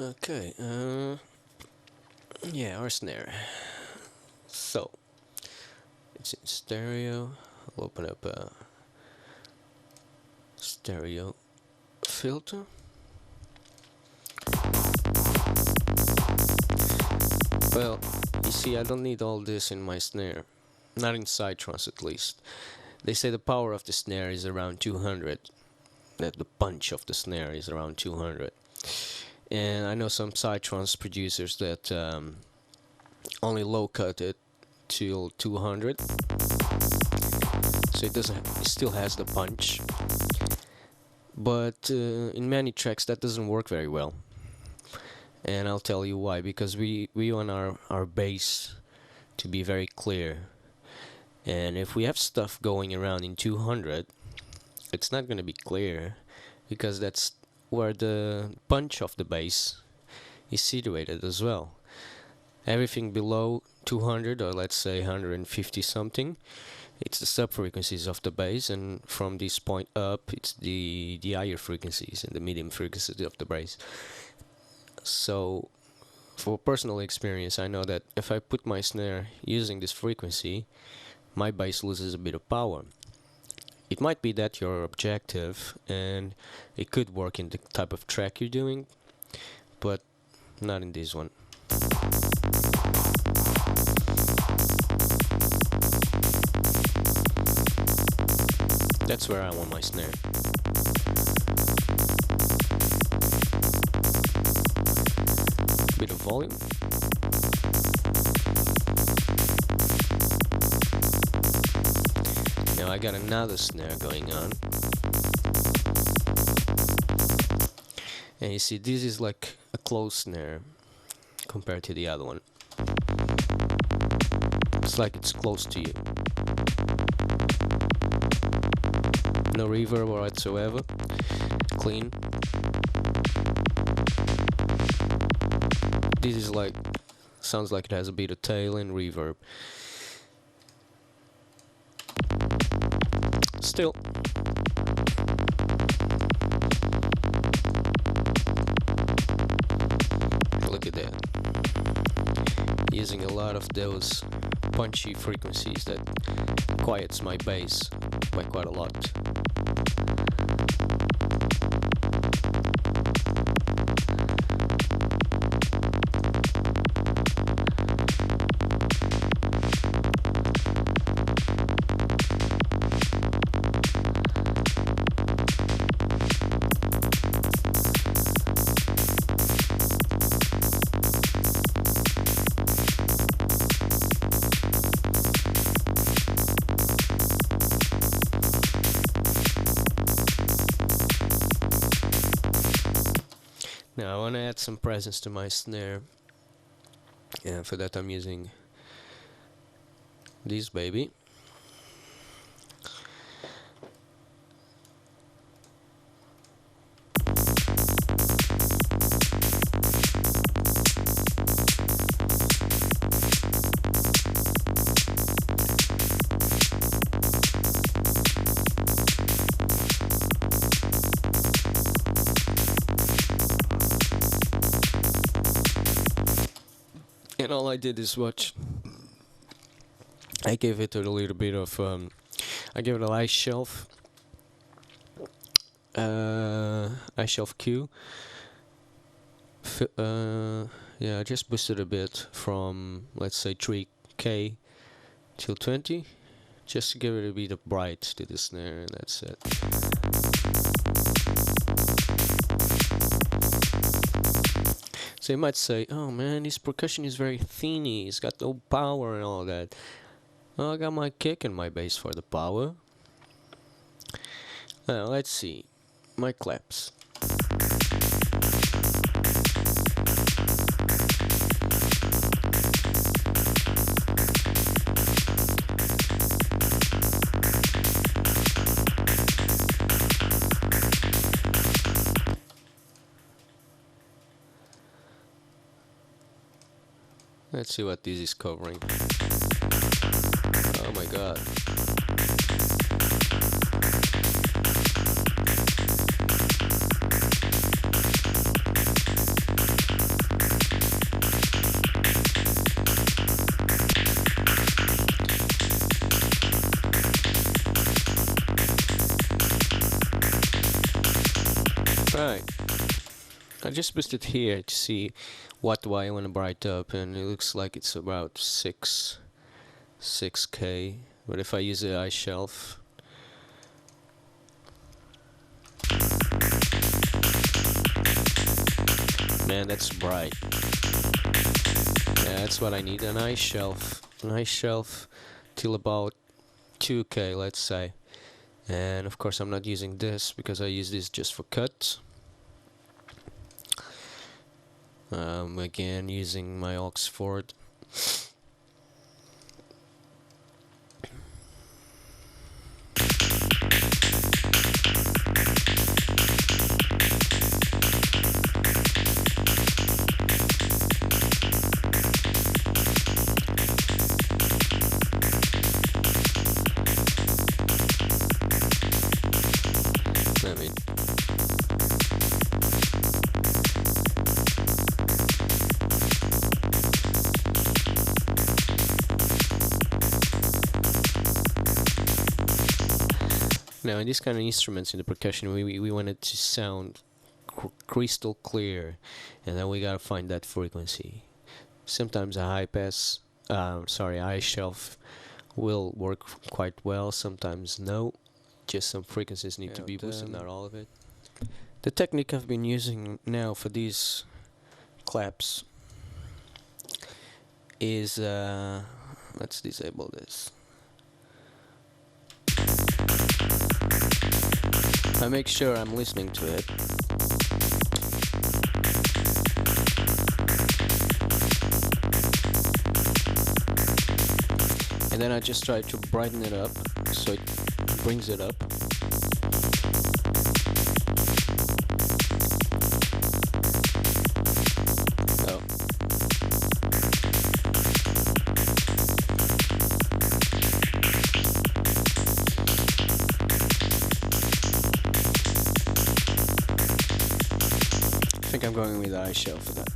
Okay, yeah, our snare. So, it's in stereo. I'll open up a stereo filter. Well, you see, I don't need all this in my snare. Not in Psytrance, at least. They say the power of the snare is around 200. That the punch of the snare is around 200. And I know some Psytrance producers that only low cut it till 200, so it still has the punch, but in many tracks that doesn't work very well, and I'll tell you why. Because we want our bass to be very clear, and if we have stuff going around in 200, it's not going to be clear, because that's where the punch of the bass is situated as well. Everything below 200, or let's say 150 something, it's the sub frequencies of the bass, and from this point up it's the higher frequencies and the medium frequencies of the bass. So for personal experience, I know that if I put my snare using this frequency, my bass loses a bit of power. It might be that your objective, and it could work in the type of track you're doing, but not in this one. That's where I want my snare. Bit of volume. Now I got another snare going on. And you see, this is like a closed snare compared to the other one. It's like it's close to you. No reverb whatsoever. Clean. This is like, sounds like it has a bit of tail and reverb. Still, look at that. Using a lot of those punchy frequencies that quiets my bass by quite a lot. Now I want to add some presence to my snare, and for that I'm using this baby. And all I did is watch. I gave it a little bit of, I gave it a ice shelf Q. Yeah, I just boosted a bit from, let's say, 3K till 20, just to give it a bit of bright to the snare, and that's it. So you might say, oh man, this percussion is very thinny, it's got no power and all that. Well, I got my kick and my bass for the power. Now let's see, my claps. Let's see what this is covering. Oh my god. Alright, I just boosted here to see what do I want to bright up, and it looks like it's about 6K, but if I use the ice shelf, man, that's bright. Yeah, that's what I need, an ice shelf till about 2K, let's say. And of course I'm not using this because I use this just for cuts. Again, using my Oxford. Let me Now, in these kind of instruments in the percussion, we want it to sound crystal clear, and then we gotta find that frequency. Sometimes a high shelf will work quite well, sometimes no. Just some frequencies need to be boosted, not all of it. The technique I've been using now for these claps is, let's disable this. I make sure I'm listening to it. And then I just try to brighten it up so it brings it up. Oh. I think I'm going with the ice shell for that.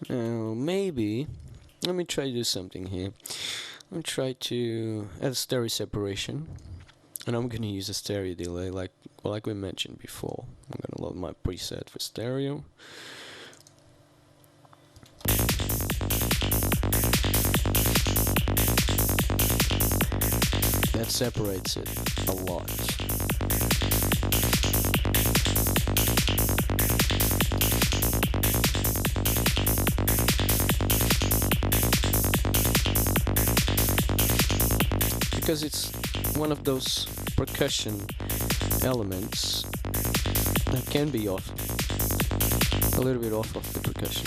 Now, maybe, let me try to do something here. I'm going to try to add stereo separation, and I'm going to use a stereo delay like we mentioned before. I'm going to load my preset for stereo. That separates it a lot. Because it's one of those percussion elements that can be off, a little bit off of the percussion.